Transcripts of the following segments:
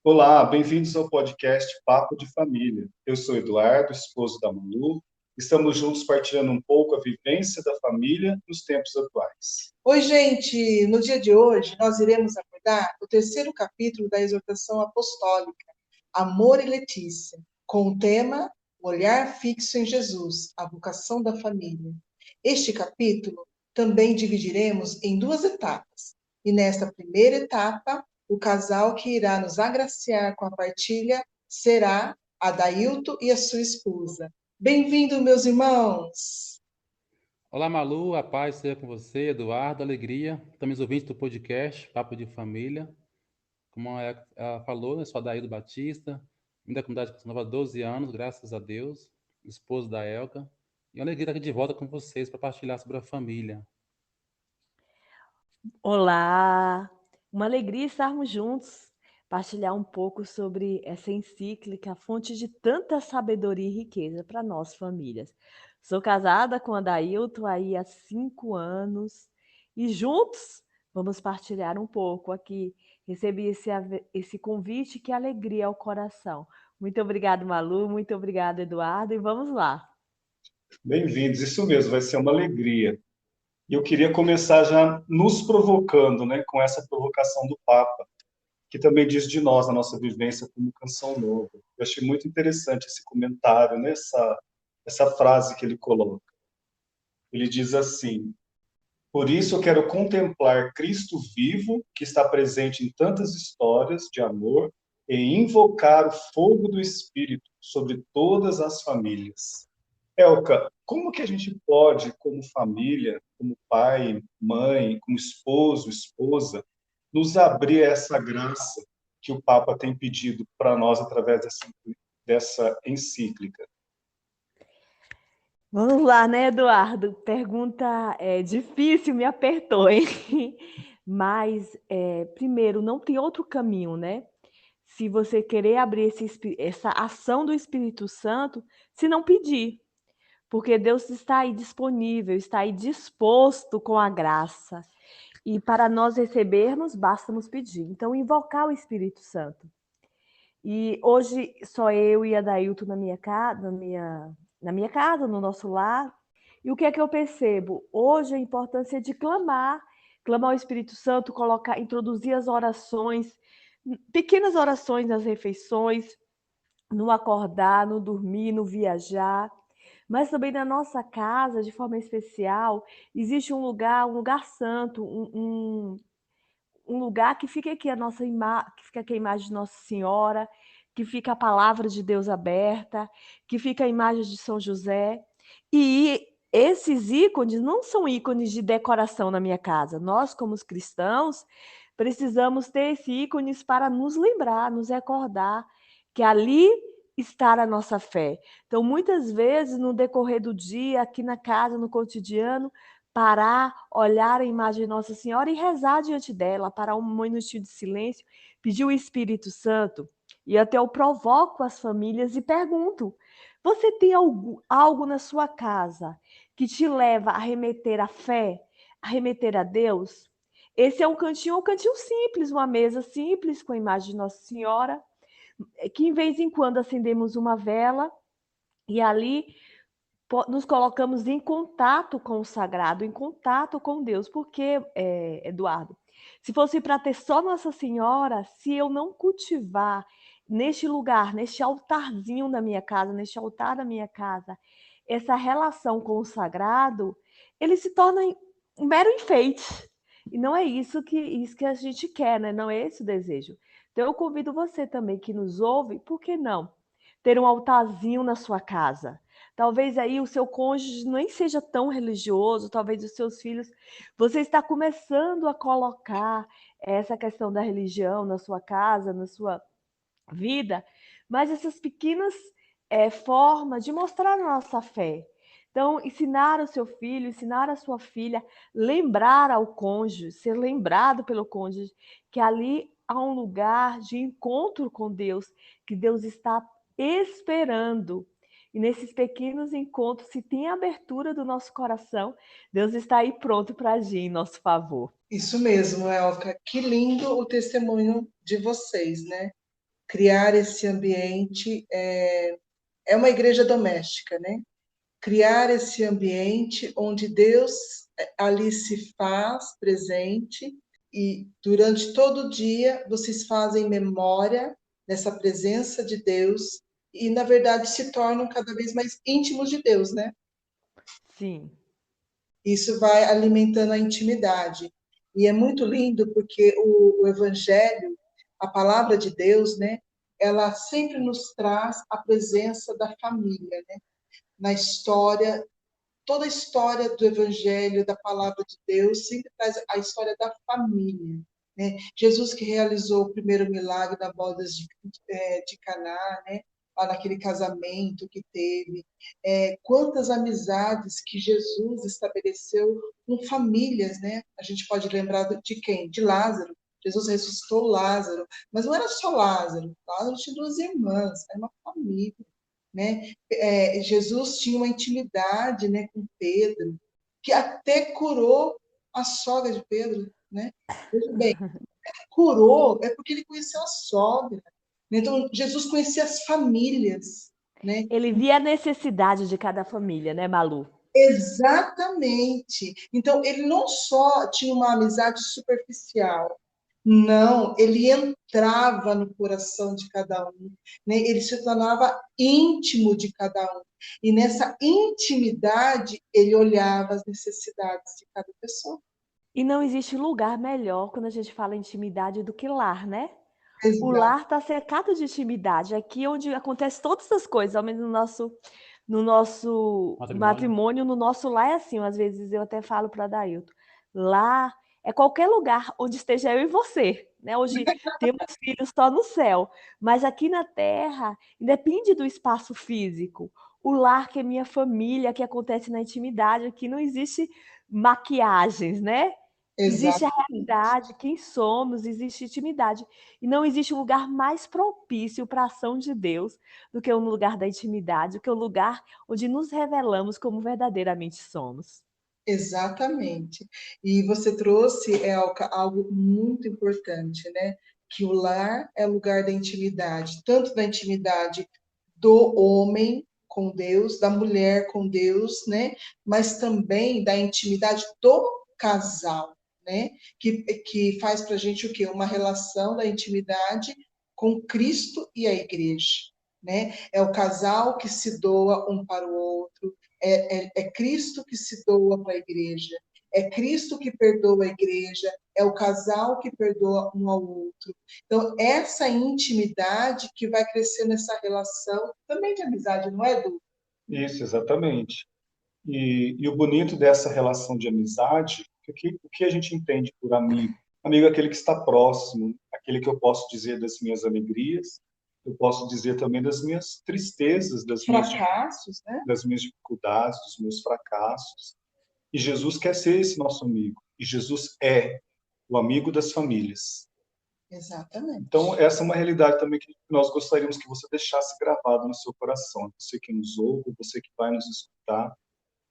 Olá, bem-vindos ao podcast Papo de Família. Eu sou Eduardo, esposo da Malu. Estamos juntos partilhando um pouco a vivência da família nos tempos atuais. Oi, gente! No dia de hoje, nós iremos abordar o terceiro capítulo da exortação apostólica, Amor e Letícia, com o tema Olhar fixo em Jesus, a vocação da família. Este capítulo também dividiremos em duas etapas. E nesta primeira etapa, o casal que irá nos agraciar com a partilha será Adailto e a sua esposa. Bem-vindo, meus irmãos! Olá, Malu, a paz seja com você, Eduardo, alegria. Também os ouvintes do podcast Papo de Família. Como ela falou, eu sou Adaildo Batista, vim da comunidade Canção Nova há 12 anos, graças a Deus, esposo da Elka. E é uma alegria estar aqui de volta com vocês para partilhar sobre a família. Olá! Uma alegria estarmos juntos, partilhar um pouco sobre essa encíclica, fonte de tanta sabedoria e riqueza para nós, famílias. Sou casada com a Adailton aí há 5 anos e juntos vamos partilhar um pouco aqui. Recebi esse convite, que alegria ao coração. Muito obrigada, Malu, muito obrigada, Eduardo, e vamos lá. Bem-vindos, isso mesmo, vai ser uma alegria. E eu queria começar já nos provocando, né, com essa provocação do Papa, que também diz de nós, a nossa vivência como Canção Nova. Eu achei muito interessante esse comentário, né, essa frase que ele coloca. Ele diz assim: por isso eu quero contemplar Cristo vivo, que está presente em tantas histórias de amor, e invocar o fogo do Espírito sobre todas as famílias. Elka, como que a gente pode, como família, como pai, mãe, como esposo, esposa, nos abrir a essa graça que o Papa tem pedido para nós através dessa encíclica? Vamos lá, né, Eduardo? Pergunta difícil, me apertou, hein? Mas, primeiro, não tem outro caminho, né? Se você querer abrir essa ação do Espírito Santo, se não pedir. Porque Deus está aí disponível, está aí disposto com a graça. E para nós recebermos, basta nos pedir. Então, invocar o Espírito Santo. E hoje só eu e a Dailton na minha casa, no nosso lar. E o que é que eu percebo? Hoje a importância de clamar o Espírito Santo, introduzir as orações, pequenas orações nas refeições, no acordar, no dormir, no viajar. Mas também na nossa casa, de forma especial, existe um lugar santo, um lugar que fica aqui que fica aqui a imagem de Nossa Senhora, que fica a palavra de Deus aberta, que fica a imagem de São José. E esses ícones não são ícones de decoração na minha casa. Nós, como os cristãos, precisamos ter esses ícones para nos lembrar, nos recordar que ali está a nossa fé. Então, muitas vezes, no decorrer do dia, aqui na casa, no cotidiano, parar, olhar a imagem de Nossa Senhora e rezar diante dela, parar um minutinho de silêncio, pedir o Espírito Santo. E até eu provoco as famílias e pergunto: você tem algo na sua casa que te leva a remeter à fé, a remeter a Deus? Esse é um cantinho simples, uma mesa simples com a imagem de Nossa Senhora, que em vez em quando acendemos uma vela e ali nos colocamos em contato com o sagrado, em contato com Deus. Porque, Eduardo, se fosse para ter só Nossa Senhora, se eu não cultivar neste lugar, neste altarzinho da minha casa, neste altar da minha casa, essa relação com o sagrado, ele se torna um mero enfeite. E não é isso que a gente quer, né? Não é esse o desejo. Então eu convido você também que nos ouve, por que não ter um altarzinho na sua casa? Talvez aí o seu cônjuge nem seja tão religioso, talvez os seus filhos. Você está começando a colocar essa questão da religião na sua casa, na sua vida, mas essas pequenas formas de mostrar a nossa fé. Então, ensinar o seu filho, ensinar a sua filha, lembrar ao cônjuge, ser lembrado pelo cônjuge, que ali há um lugar de encontro com Deus, que Deus está esperando. E nesses pequenos encontros, se tem a abertura do nosso coração, Deus está aí pronto para agir em nosso favor. Isso mesmo, Elka. Que lindo o testemunho de vocês, né? criar esse ambiente, é uma igreja doméstica, né? Criar esse ambiente onde Deus ali se faz presente e durante todo o dia vocês fazem memória dessa presença de Deus e, na verdade, se tornam cada vez mais íntimos de Deus, né? Sim. Isso vai alimentando a intimidade. E é muito lindo porque o Evangelho, a palavra de Deus, né? Ela sempre nos traz a presença da família, né? Na história, toda a história do Evangelho, da palavra de Deus, sempre traz a história da família. Né? Jesus que realizou o primeiro milagre da boda de Caná, né? Lá naquele casamento que teve. Quantas amizades que Jesus estabeleceu com famílias, né? A gente pode lembrar de quem? De Lázaro. Jesus ressuscitou Lázaro, mas não era só Lázaro. Lázaro tinha duas irmãs, era uma família. Né? Jesus tinha uma intimidade, né, com Pedro, que até curou a sogra de Pedro, né? Veja bem, curou é porque ele conheceu a sogra. Né? Então, Jesus conhecia as famílias, né? Ele via a necessidade de cada família, né, Malu? Exatamente. Então, ele não só tinha uma amizade superficial, não, ele entrava no coração de cada um, né? Ele se tornava íntimo de cada um. E nessa intimidade, ele olhava as necessidades de cada pessoa. E não existe lugar melhor quando a gente fala intimidade do que lar, né? O Exato. lar está cercado de intimidade. Aqui onde acontece todas as coisas, ao menos no nosso matrimônio, no nosso lar é assim. Às vezes eu até falo para Dailton, lar é qualquer lugar onde esteja eu e você, né? Hoje temos filhos só no céu, mas aqui na terra, independe do espaço físico. O lar que é minha família, que acontece na intimidade, aqui não existe maquiagens, né? Existe a Exatamente. realidade, quem somos, existe intimidade. E não existe um lugar mais propício para a ação de Deus do que um lugar da intimidade, do que um lugar onde nos revelamos como verdadeiramente somos. Exatamente. E você trouxe algo muito importante, né? Que o lar é lugar da intimidade, tanto da intimidade do homem com Deus, da mulher com Deus, né? Mas também da intimidade do casal, né? Que faz para a gente o quê? Uma relação da intimidade com Cristo e a igreja, né? É o casal que se doa um para o outro, é Cristo que se doa para a igreja, é Cristo que perdoa a igreja, é o casal que perdoa um ao outro. Então, essa intimidade que vai crescer nessa relação também de amizade, não é, Edu? Isso, exatamente. E o bonito dessa relação de amizade, o que a gente entende por amigo? Amigo é aquele que está próximo, aquele que eu posso dizer das minhas alegrias, eu posso dizer também das minhas tristezas, Fracassos, né? das minhas dificuldades, dos meus fracassos. E Jesus quer ser esse nosso amigo. E Jesus é o amigo das famílias. Exatamente. Então, essa é uma realidade também que nós gostaríamos que você deixasse gravado no seu coração. Você que nos ouve, você que vai nos escutar,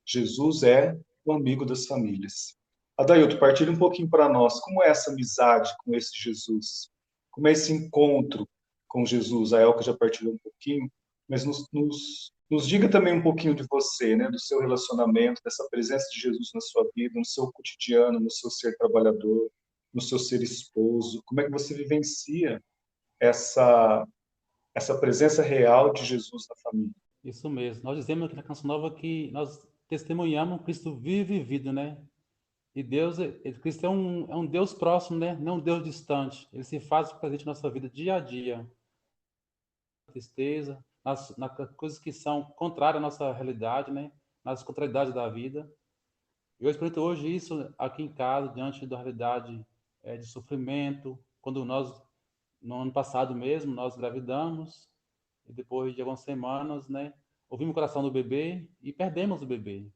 Jesus é o amigo das famílias. Adailton, partilha um pouquinho para nós, como é essa amizade com esse Jesus? Como é esse encontro com Jesus? A Elka já partilhou um pouquinho, mas nos diga também um pouquinho de você, né, do seu relacionamento, dessa presença de Jesus na sua vida, no seu cotidiano, no seu ser trabalhador, no seu ser esposo. Como é que você vivencia essa, essa presença real de Jesus na família? Isso mesmo. Nós dizemos aqui na Canção Nova que nós testemunhamos Cristo vivo e vivido, né? E Deus, Cristo é um Deus próximo, né? Não um Deus distante. Ele se faz presente na nossa vida dia a dia. Tristeza, nas coisas que são contrárias à nossa realidade, né? Nas contrariedades da vida. Eu experimento hoje isso aqui em casa, diante da realidade de sofrimento. Quando nós, no ano passado mesmo, nós gravidamos, e depois de algumas semanas, né? Ouvimos o coração do bebê e perdemos o bebê.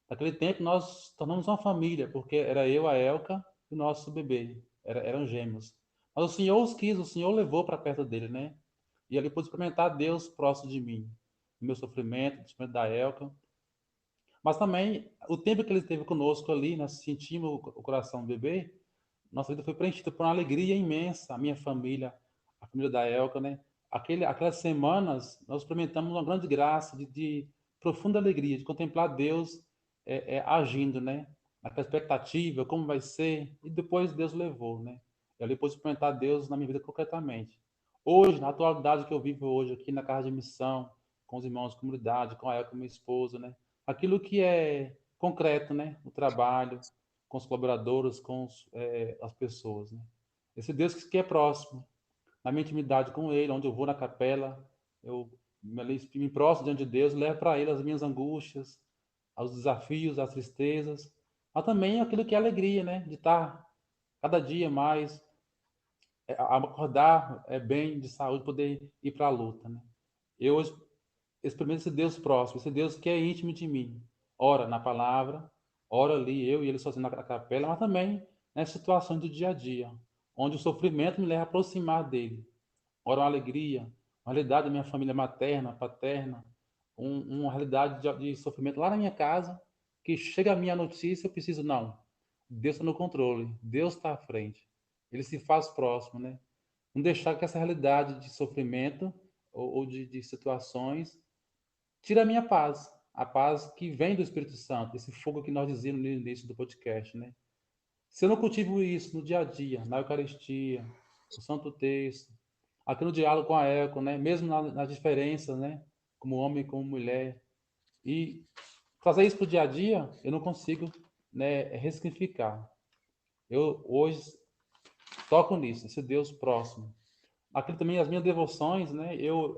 Naquele tempo, nós tornamos uma família, porque era eu, a Elka e o nosso bebê. Eram gêmeos. Mas o Senhor os quis, o Senhor levou para perto dele, né? E ali pude experimentar Deus próximo de mim. O meu sofrimento, o sofrimento da Elka. Mas também, o tempo que ele esteve conosco ali, nós sentimos o coração do bebê, nossa vida foi preenchida por uma alegria imensa. A minha família, a família da Elka, né? Aquelas semanas, nós experimentamos uma grande graça de profunda alegria, de contemplar Deus agindo, né? Naquela expectativa, como vai ser, e depois Deus levou, né? Eu ali pude experimentar Deus na minha vida concretamente. Hoje, na atualidade que eu vivo hoje, aqui na casa de missão, com os irmãos de comunidade, com a Elka, minha esposa, né? Aquilo que é concreto, né? O trabalho, com os colaboradores, as pessoas, né? Esse Deus que é próximo, na minha intimidade com Ele, onde eu vou na capela, eu me prostro diante de Deus, levo para Ele as minhas angústias, os desafios, as tristezas, mas também aquilo que é alegria, né? De estar cada dia mais, acordar bem, de saúde, poder ir para a luta, né? Eu experimento esse Deus próximo, esse Deus que é íntimo de mim. Ora na palavra, ora ali, eu e Ele sozinho na capela, mas também nas situações do dia a dia, onde o sofrimento me leva a aproximar dele. Ora uma alegria, uma realidade da minha família materna, paterna, uma realidade de sofrimento lá na minha casa, que chega a minha notícia, eu preciso, não. Deus está no controle, Deus está à frente. Ele se faz próximo, né? Não deixar que essa realidade de sofrimento ou de situações tire a minha paz. A paz que vem do Espírito Santo, esse fogo que nós dizíamos no início do podcast, né? Se eu não cultivo isso no dia a dia, na Eucaristia, no Santo Texto, aqui no diálogo com a Elka, né? Mesmo nas diferenças, né? Como homem e como mulher, e trazer isso para o dia a dia, eu não consigo, né, ressignificar. Eu hoje toco nisso, esse Deus próximo. Aqui também as minhas devoções, né? Eu,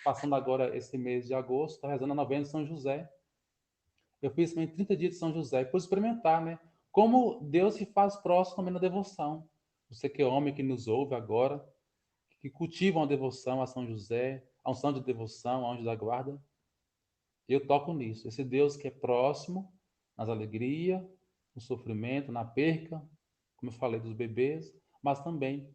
passando agora esse mês de agosto, estou rezando a novena de São José. Eu fiz também 30 dias de São José, por experimentar, né? Como Deus se faz próximo também na devoção. Você que é homem que nos ouve agora, que cultiva uma devoção a São José, a unção de devoção, a anjo da guarda, eu toco nisso. Esse Deus que é próximo nas alegrias, no sofrimento, na perca, como eu falei dos bebês, mas também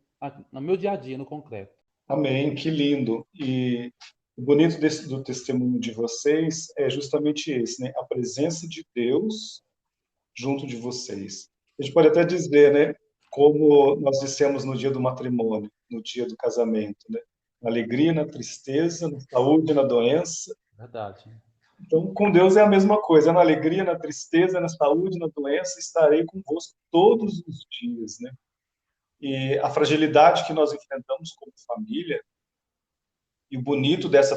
no meu dia a dia, no concreto. Amém, que lindo. E o bonito do testemunho de vocês é justamente esse, né? A presença de Deus junto de vocês. A gente pode até dizer, né? Como nós dissemos no dia do matrimônio, no dia do casamento, né? Na alegria, na tristeza, na saúde, na doença. Verdade. Então, com Deus é a mesma coisa. Na alegria, na tristeza, na saúde, na doença, estarei convosco todos os dias, né? E a fragilidade que nós enfrentamos como família, e o bonito dessa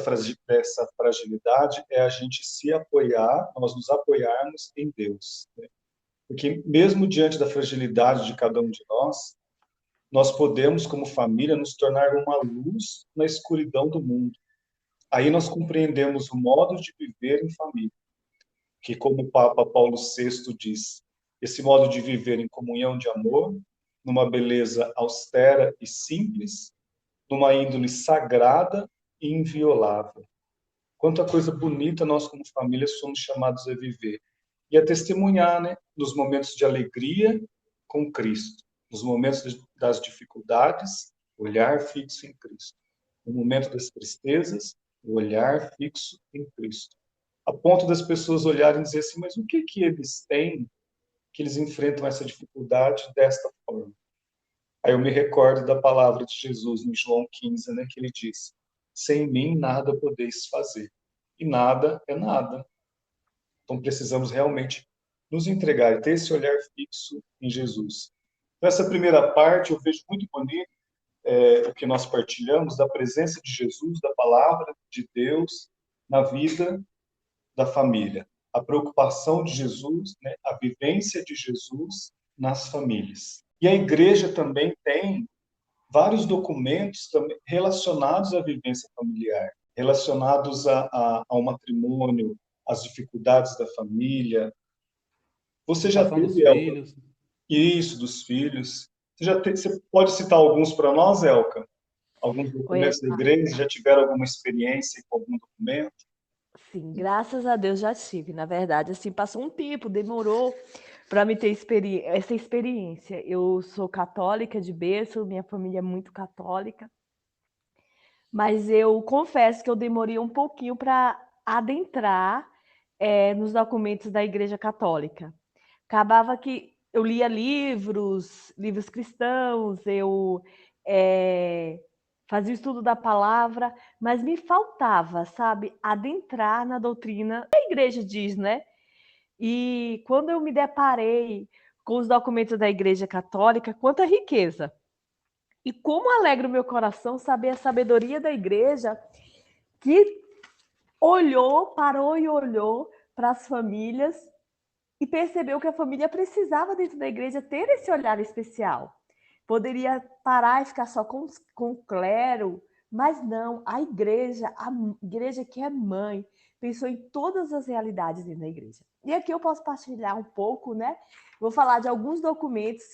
fragilidade é a gente se apoiar, nós nos apoiarmos em Deus, né? Porque mesmo diante da fragilidade de cada um de nós podemos, como família, nos tornar uma luz na escuridão do mundo. Aí nós compreendemos o modo de viver em família, que, como o Papa Paulo VI diz, esse modo de viver em comunhão de amor, numa beleza austera e simples, numa índole sagrada e inviolável. Quanta coisa bonita nós, como família, somos chamados a viver. E a testemunhar, né? Nos momentos de alegria com Cristo. Nos momentos das dificuldades, olhar fixo em Cristo. No momento das tristezas, olhar fixo em Cristo. A ponto das pessoas olharem e dizer assim, mas o que que eles têm que eles enfrentam essa dificuldade desta forma? Aí eu me recordo da palavra de Jesus em João 15, né, que ele diz, sem mim nada podeis fazer. E nada é nada. Então precisamos realmente nos entregar e ter esse olhar fixo em Jesus. Nessa primeira parte eu vejo muito bonito o que nós partilhamos da presença de Jesus, da palavra de Deus na vida da família. A preocupação de Jesus, né, a vivência de Jesus nas famílias. E a igreja também tem vários documentos também relacionados à vivência familiar, relacionados ao matrimônio, às dificuldades da família. Você já Educação dos teve, Elka, filhos. isso dos filhos? Você pode citar alguns para nós, Elka? Alguns Oi, documentos da igreja? Já tiveram alguma experiência com algum documento? sim, graças a Deus já tive. Na verdade, assim, passou um tempo, demorou para me ter essa experiência. Eu sou católica de berço, minha família é muito católica, mas eu confesso que eu demorei um pouquinho para adentrar nos documentos da Igreja Católica. Acabava que eu lia livros cristãos, eu fazia o estudo da palavra, mas me faltava, sabe, adentrar na doutrina. A igreja diz, né? E quando eu me deparei com os documentos da Igreja Católica, quanta riqueza! E como alegra o meu coração saber a sabedoria da igreja que olhou, parou e olhou para as famílias e percebeu que a família precisava dentro da igreja ter esse olhar especial. Poderia parar e ficar só com o clero, mas não, a igreja que é mãe, pensou em todas as realidades dentro da igreja. E aqui eu posso partilhar um pouco, né? Vou falar de alguns documentos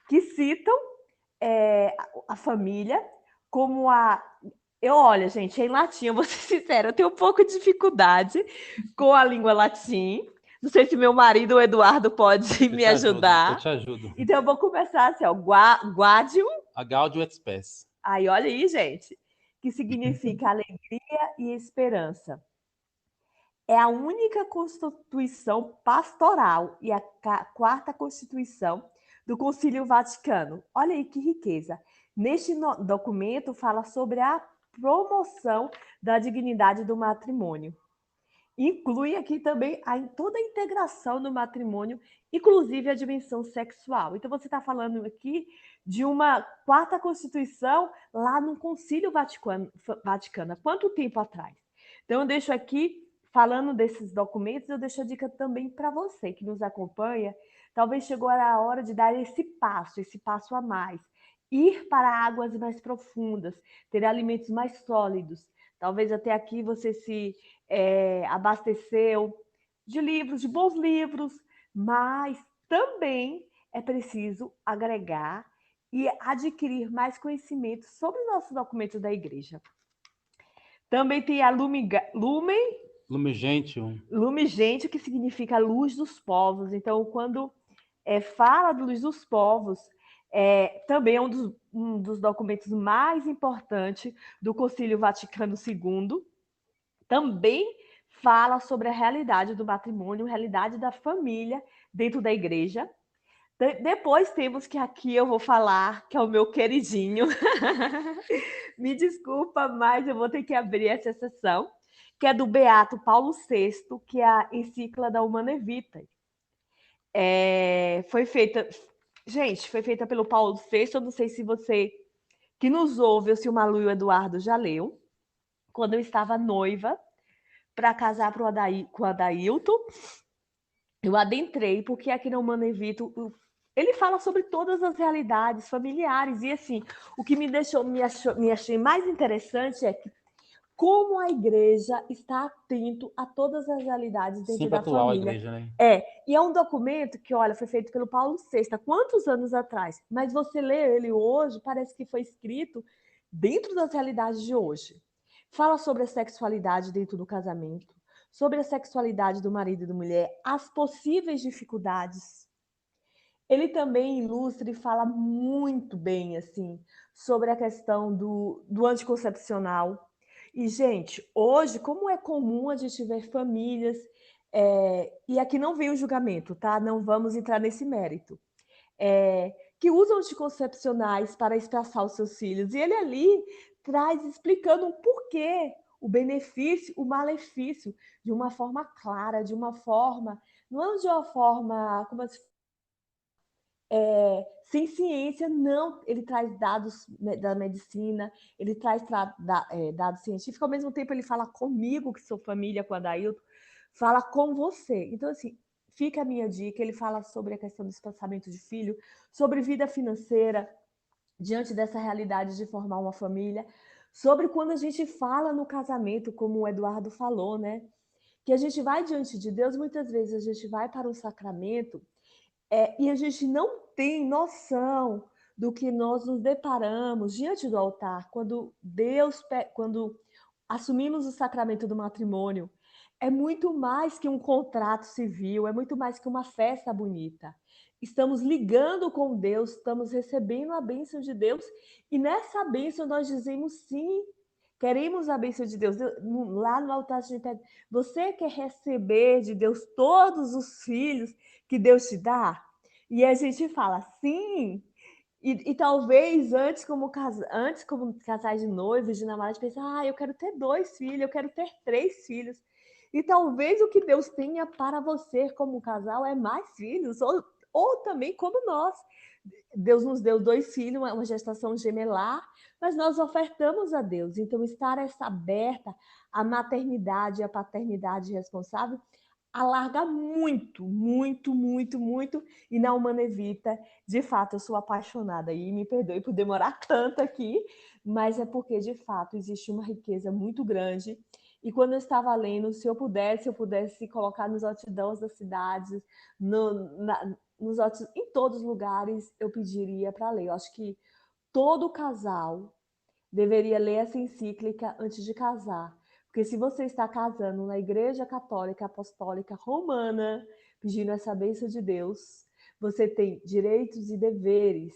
que citam a família como a... Olha, gente, é em latim, eu vou ser sincera, eu tenho um pouco de dificuldade com a língua latim. Não sei se meu marido, o Eduardo, pode me ajudar. Eu te ajudo. Então, eu vou começar assim, ó, Gaudium. A Gaudium et Spes. Aí, olha aí, gente, que significa alegria e esperança. É a única constituição pastoral e a quarta constituição do Concílio Vaticano. Olha aí que riqueza. Neste documento fala sobre a promoção da dignidade do matrimônio. Inclui aqui também toda a integração do matrimônio, inclusive a dimensão sexual. Então, você está falando aqui de uma quarta constituição lá no Concílio Vaticano. Há quanto tempo atrás? Então, eu deixo aqui, falando desses documentos, eu deixo a dica também para você que nos acompanha. Talvez chegou a hora de dar esse passo a mais. Ir para águas mais profundas, ter alimentos mais sólidos. Talvez até aqui você se abasteceu de livros, de bons livros, mas também é preciso agregar e adquirir mais conhecimento sobre os nossos documentos da igreja. Também tem a Lumen Gentium, que significa luz dos povos. Então, quando fala de luz dos povos, também é um dos documentos mais importantes do Concílio Vaticano II. Também fala sobre a realidade do matrimônio, a realidade da família dentro da igreja. Depois temos que aqui eu vou falar, que é o meu queridinho. Me desculpa, mas eu vou ter que abrir essa sessão, que é do Beato Paulo VI, que é a encíclica da Humanae Vitae. Foi feita pelo Paulo VI, eu não sei se você que nos ouve, ou se o Malu e o Eduardo já leu, quando eu estava noiva, para casar com o Adailton, eu adentrei, porque aqui na Humanae Vitae ele fala sobre todas as realidades familiares, e assim, o que me achei mais interessante é que como a igreja está atento a todas as realidades dentro Sempre da atual família. A igreja, né? E é um documento que, olha, foi feito pelo Paulo VI, há quantos anos atrás? Mas você lê ele hoje, parece que foi escrito dentro das realidades de hoje. Fala sobre a sexualidade dentro do casamento, sobre a sexualidade do marido e da mulher, as possíveis dificuldades. Ele também ilustra e fala muito bem assim sobre a questão do anticoncepcional. E, gente, hoje, como é comum a gente ver famílias, e aqui não vem o julgamento, tá? Não vamos entrar nesse mérito, que usam anticoncepcionais para espaçar os seus filhos. E ele ali traz explicando o porquê, o benefício, o malefício, de uma forma clara, de uma forma, não de uma forma como sem ciência, não. Ele traz dados da medicina, ele traz dados científicos, ao mesmo tempo ele fala comigo, que sou família com a Adailton, fala com você. Então, assim, fica a minha dica, ele fala sobre a questão do espaçamento de filho, sobre vida financeira, diante dessa realidade de formar uma família, sobre quando a gente fala no casamento, como o Eduardo falou, né? Que a gente vai diante de Deus, muitas vezes a gente vai para o sacramento e a gente não tem noção do que nós nos deparamos diante do altar, quando assumimos o sacramento do matrimônio. É muito mais que um contrato civil, é muito mais que uma festa bonita. Estamos ligando com Deus, estamos recebendo a bênção de Deus, e nessa bênção nós dizemos sim, queremos a bênção de Deus. Lá no altar a gente pede, você quer receber de Deus todos os filhos que Deus te dá? E a gente fala sim. E talvez antes, como casais de noivos, de namorados, pensar, eu quero ter 2 filhos, eu quero ter 3 filhos. E talvez o que Deus tenha para você como casal é mais filhos, ou também como nós. Deus nos deu 2 filhos, uma gestação gemelar, mas nós ofertamos a Deus. Então, estar essa aberta à maternidade e à paternidade responsável alarga muito, muito, muito, muito. E na Humanevita, de fato, eu sou apaixonada. E me perdoe por demorar tanto aqui, mas é porque, de fato, existe uma riqueza muito grande. E quando eu estava lendo, se eu pudesse colocar nos outdoors das cidades, em todos os lugares, eu pediria para ler. Eu acho que todo casal deveria ler essa encíclica antes de casar. Porque se você está casando na Igreja Católica Apostólica Romana, pedindo essa bênção de Deus, você tem direitos e deveres.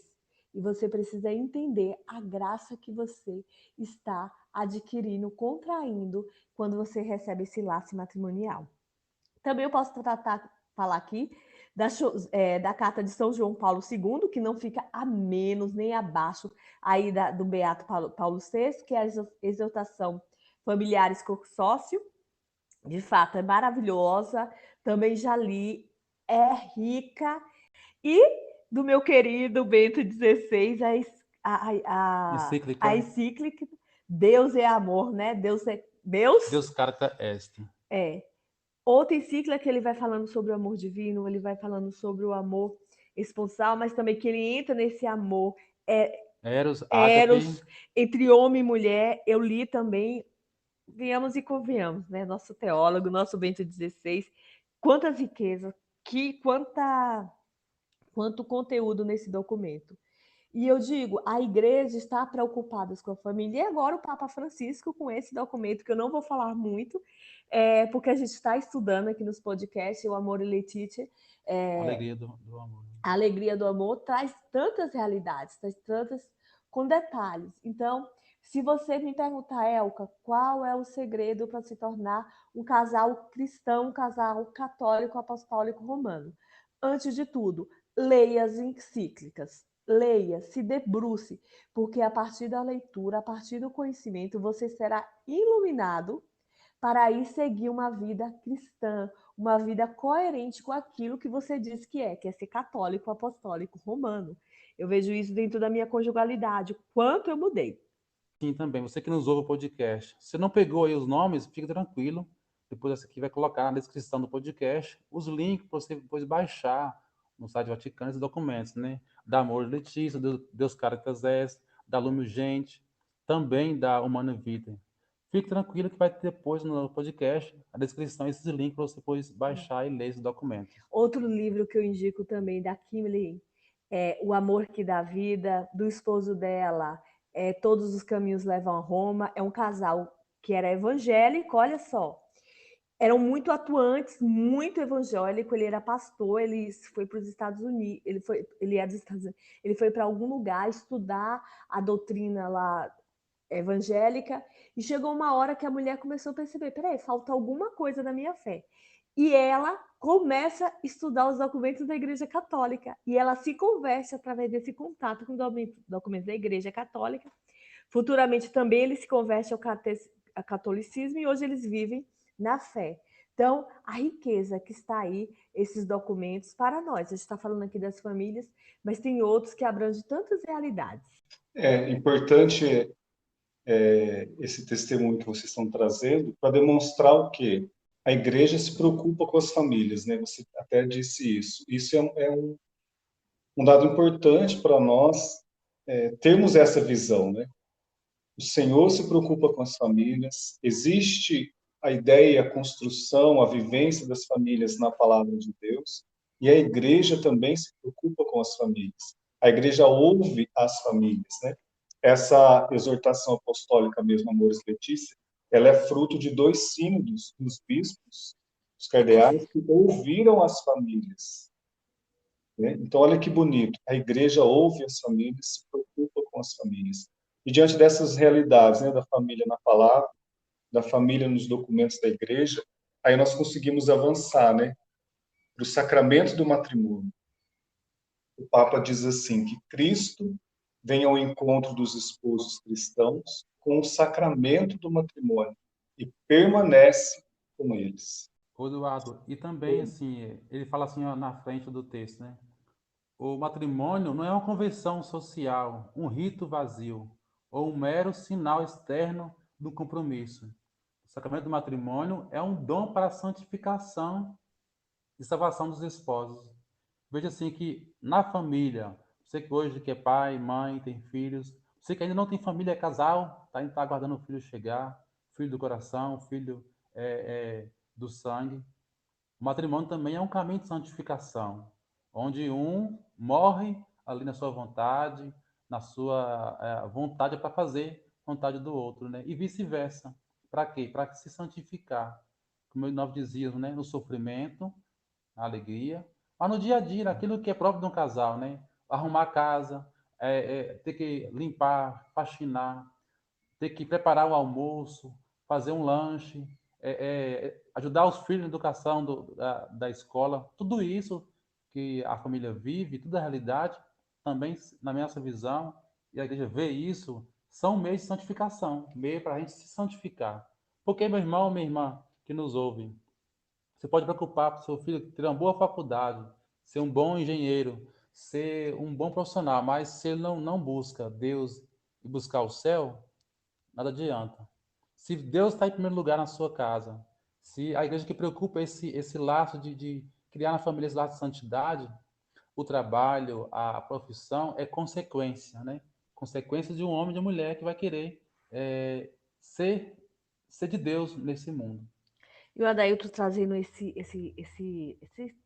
E você precisa entender a graça que você está adquirindo, contraindo, quando você recebe esse laço matrimonial. Também eu posso falar aqui da carta de São João Paulo II, que não fica a menos nem abaixo aí do Beato Paulo VI, que é a exortação Familiares Consórcio. De fato, é maravilhosa. Também já li, é rica. E do meu querido Bento XVI, a encíclica Deus é amor, né? Deus carta est. É. Outra encíclica que ele vai falando sobre o amor divino, ele vai falando sobre o amor esponsal, mas também que ele entra nesse amor Eros, entre homem e mulher. Eu li também, venhamos e convenhamos, né? Nosso teólogo, nosso Bento XVI, quantas riquezas, quanto conteúdo nesse documento. E eu digo, a igreja está preocupada com a família. E agora o Papa Francisco, com esse documento, que eu não vou falar muito, porque a gente está estudando aqui nos podcasts, o Amor e Letícia. Alegria do amor. A alegria do amor traz tantas realidades, traz tantas com detalhes. Então, se você me perguntar, Elka, qual é o segredo para se tornar um casal cristão, um casal católico apostólico romano? Antes de tudo, leia as encíclicas. Leia, se debruce, porque a partir da leitura, a partir do conhecimento, você será iluminado para aí seguir uma vida cristã, uma vida coerente com aquilo que você diz que é ser católico, apostólico, romano. Eu vejo isso dentro da minha conjugalidade, quanto eu mudei. Sim, também. Você que nos ouve o podcast, se não pegou aí os nomes, fique tranquilo. Depois essa aqui vai colocar na descrição do podcast os links para você depois baixar no site Vaticano esses documentos, né? Da Amor Letícia, Deus Caritas Est, da Lume Gente, também da Humana Vitae. Fique tranquilo que vai ter depois no podcast a descrição esses links para você depois baixar e ler esses documentos. Outro livro que eu indico também da Kimberly é O Amor que Dá Vida, do esposo dela, Todos os Caminhos Levam a Roma. É um casal que era evangélico, olha só. Eram muito atuantes, muito evangélico. Ele era pastor, ele foi para os Estados Unidos, ele era dos Estados Unidos, ele foi para algum lugar estudar a doutrina lá evangélica, e chegou uma hora que a mulher começou a perceber, peraí, falta alguma coisa na minha fé. E ela começa a estudar os documentos da Igreja Católica, e ela se converte através desse contato com documentos da Igreja Católica. Futuramente também ele se converte ao catolicismo, e hoje eles vivem na fé. Então, a riqueza que está aí, esses documentos, para nós. A gente está falando aqui das famílias, mas tem outros que abrangem tantas realidades. É importante esse testemunho que vocês estão trazendo para demonstrar o quê? A igreja se preocupa com as famílias, né? Você até disse isso. Isso é um dado importante para nós termos essa visão, né? O Senhor se preocupa com as famílias, existe a ideia, a construção, a vivência das famílias na palavra de Deus, e a igreja também se preocupa com as famílias. A igreja ouve as famílias, né? Essa exortação apostólica mesmo, Amores Letícia, ela é fruto de 2 sínodos dos bispos, os cardeais, que ouviram as famílias. Né? Então, olha que bonito. A igreja ouve as famílias, se preocupa com as famílias. E diante dessas realidades, né, da família na palavra, da família nos documentos da igreja, aí nós conseguimos avançar, né, para o sacramento do matrimônio. o Papa diz assim, que Cristo vem ao encontro dos esposos cristãos com o sacramento do matrimônio e permanece com eles. Ô, Eduardo, e também, assim, ele fala assim ó, na frente do texto, né? O matrimônio não é uma convenção social, um rito vazio, ou um mero sinal externo do compromisso. O sacramento do matrimônio é um dom para a santificação e salvação dos esposos. Veja assim que na família, você que hoje que é pai, mãe, tem filhos, você que ainda não tem família, é casal, tá aguardando o filho chegar, filho do coração, filho do sangue. O matrimônio também é um caminho de santificação, onde um morre ali na sua vontade, na sua vontade para fazer a vontade do outro, né? E vice-versa. Para quê? Para se santificar. Como nós dizíamos, né? No sofrimento, na alegria, mas no dia a dia, naquilo que é próprio de um casal, né? Arrumar a casa, ter que limpar, faxinar, ter que preparar o almoço, fazer um lanche, ajudar os filhos na educação da escola, tudo isso que a família vive, toda a realidade, também, na nossa visão, e a igreja vê isso, são meios de santificação, meio para a gente se santificar. Porque, meu irmão, minha irmã, que nos ouve, você pode preocupar para o seu filho ter uma boa faculdade, ser um bom engenheiro, ser um bom profissional, mas se ele não busca Deus e buscar o céu, nada adianta. Se Deus está em primeiro lugar na sua casa, se a igreja que preocupa esse laço de criar na família esse laço de santidade, o trabalho, a profissão é consequência, né? Consequência de um homem e de uma mulher que vai querer ser de Deus nesse mundo. E o Adailto trazendo esse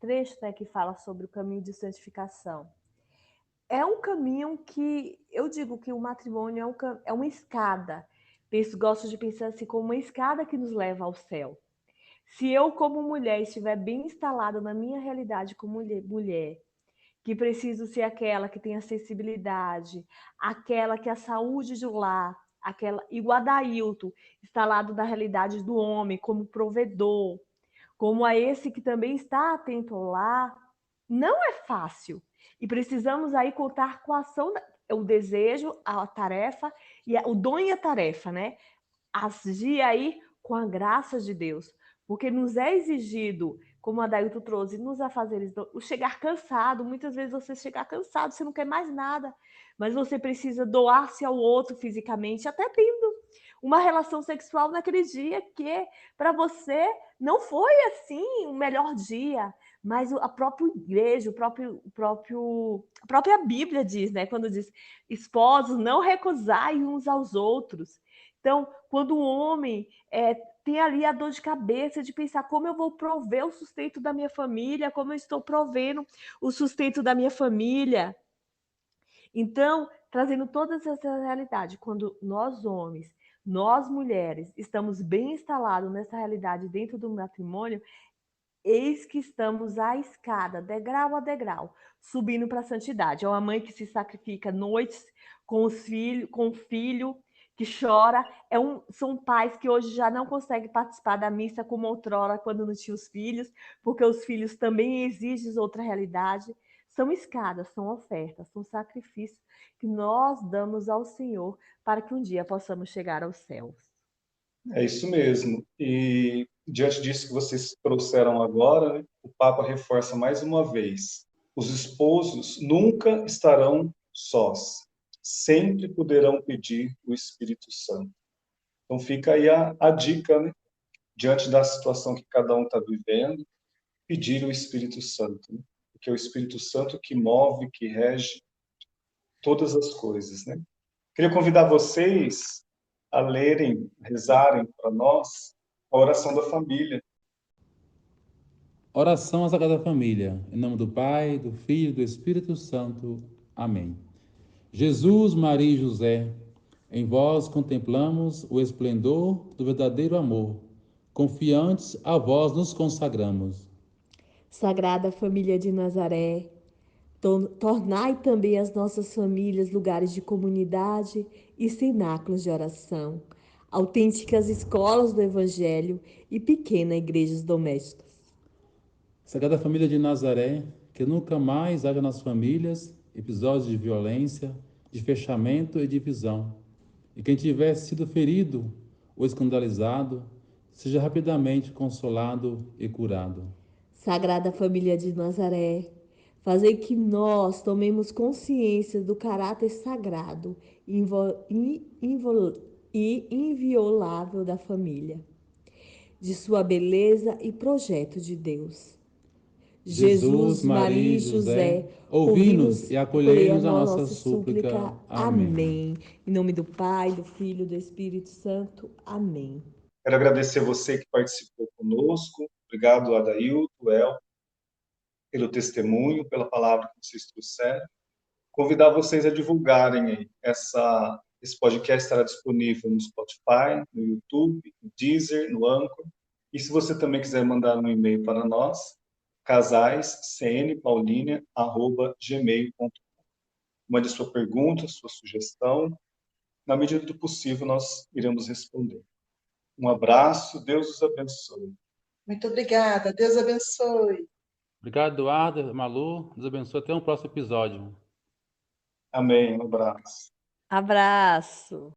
trecho, né, que fala sobre o caminho de santificação. É um caminho que eu digo que o matrimônio é uma escada. Gosto de pensar assim como uma escada que nos leva ao céu. Se eu, como mulher, estiver bem instalada na minha realidade como mulher, que preciso ser aquela que tem acessibilidade, aquela que a saúde do lar, e o Adailto, instalado na realidade do homem como provedor, como a esse que também está atento ao lar, não é fácil. E precisamos aí contar com a ação, o desejo, a tarefa, o dom e a tarefa, né? Agir aí com a graça de Deus. Porque nos é exigido, como a Adailto trouxe, nos afazeres, o chegar cansado. Muitas vezes você chegar cansado, você não quer mais nada, mas você precisa doar-se ao outro fisicamente, até tendo uma relação sexual naquele dia que para você não foi assim o melhor dia, mas a própria igreja, a própria Bíblia diz, né? Quando diz, esposos, não recusai uns aos outros. Então, quando o homem tem ali a dor de cabeça de pensar como eu vou prover o sustento da minha família, como eu estou provendo o sustento da minha família. Então, trazendo todas essa realidade, quando nós homens, nós mulheres, estamos bem instalados nessa realidade dentro do matrimônio, eis que estamos à escada, degrau a degrau, subindo para a santidade. É uma mãe que se sacrifica noites com os filhos, com o filho que chora. São pais que hoje já não conseguem participar da missa como outrora, quando não tinha os filhos, porque os filhos também exigem outra realidade. São escadas, são ofertas, são sacrifícios que nós damos ao Senhor para que um dia possamos chegar aos céus. É isso mesmo. E diante disso que vocês trouxeram agora, né, o Papa reforça mais uma vez: os esposos nunca estarão sós, sempre poderão pedir o Espírito Santo. Então fica aí a dica, né, diante da situação que cada um está vivendo, pedir o Espírito Santo, né, porque é o Espírito Santo que move, que rege todas as coisas, né? Queria convidar vocês a lerem, rezarem para nós a oração da família. Oração à Sagrada Família. Em nome do Pai, do Filho e do Espírito Santo. Amém. Jesus, Maria e José, em vós contemplamos o esplendor do verdadeiro amor. Confiantes a vós nos consagramos. Sagrada Família de Nazaré, tornai também as nossas famílias lugares de comunidade e cenáculos de oração, autênticas escolas do Evangelho e pequenas igrejas domésticas. Sagrada Família de Nazaré, que nunca mais haja nas famílias episódios de violência, de fechamento e divisão. E quem tiver sido ferido ou escandalizado, seja rapidamente consolado e curado. Sagrada Família de Nazaré, fazei que nós tomemos consciência do caráter sagrado e inviolável da família, de sua beleza e projeto de Deus. Jesus, Maria e José, ouvi-nos e acolhei-nos a nossa súplica. Amém. Em nome do Pai, do Filho e do Espírito Santo. Amém. Quero agradecer você que participou conosco. Obrigado, Adailto, El, pelo testemunho, pela palavra que vocês trouxeram. Convidar vocês a divulgarem aí. Esse podcast estará disponível no Spotify, no YouTube, no Deezer, no Anchor. E se você também quiser mandar um e-mail para nós, casaiscnpaulinia@gmail.com. Mande sua pergunta, sua sugestão. Na medida do possível, nós iremos responder. Um abraço, Deus os abençoe. Muito obrigada, Deus abençoe. Obrigado, Eduardo, Malu. Deus abençoe. Até um próximo episódio. Amém. Um abraço. Abraço.